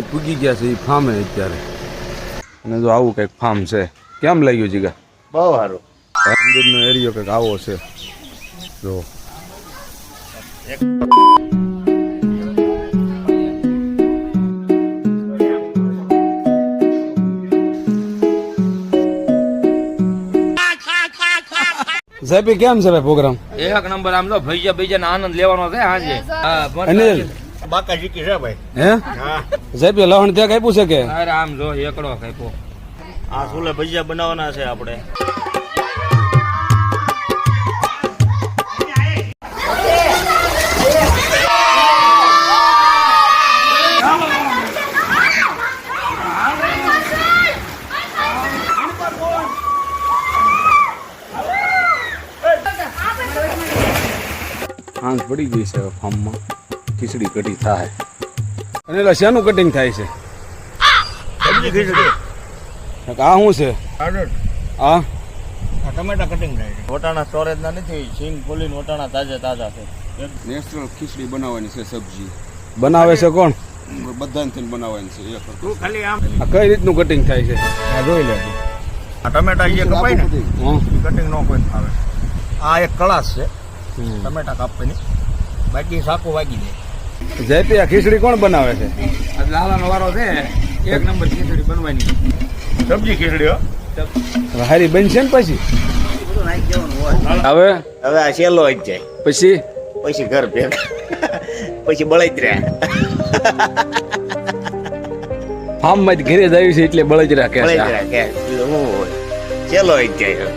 પૂગી ગયા છે એ ફાર્મે અત્યારે અને જો આવું કંઈક ફાર્મ છે. કેમ લાગ્યું જીગા? બહુ સારું. અંદરનો એરિયો કંઈક આવો છે. જો ઝેપી કેમ છે ભાઈ પ્રોગ્રામ? એક નંબર. આમ તો ભૈયા ને આનંદ લેવાનો છે આજે. અનિલ બાકા શીખી છે ભાઈ. હે ઝેપી લહણ ત્યાં આપ્યું છે કે? અરે આમ જો એકડો કાપ્યો. આ સુલે ભજીયા બનાવવાના છે આપણે. આંખ પડી ગઈ છે ફાર્મમાં. ખીચડી કઢી થાય અને એટલે શેનું કટિંગ થાય છે? સબ્જી ખીચડી. આ શું છે? આ ટમેટા કટિંગ થાય છે. વટાણા સ્ટોરેજ ના નથી. સિંગ ફોલીને વટાણા તાજા છે. નેચરલ ખીચડી બનાવવાની છે. સબ્જી બનાવે છે કોણ? બધાને થઈને બનાવવાની છે. તું ખાલી આમ આ કઈ રીતનું કટિંગ થાય છે? આ જોઈ લે. આ ટમેટા જે કપાય ને કટિંગ નો કોઈ આવે. આ એક કળાશ છે ટમેટા કાપવાની. બાકી સાકું વાગી જાય. જયપી આ ખીચડી કોણ બનાવે છે? લાલાનો વારો છે. એક નંબર ખીચડી બનવાની. સબ્જી ખીચડી હો. હારી બનશે ને પછી? હવે હવે આ સેલો જ જાય. પછી ઘર ભેગા પછી બળતરા. ફાર્મમાં જ ઘરે જ આવ્યું છે એટલે બળતરા કે છે. બળતરા કે હું હોય સેલો જ જાય.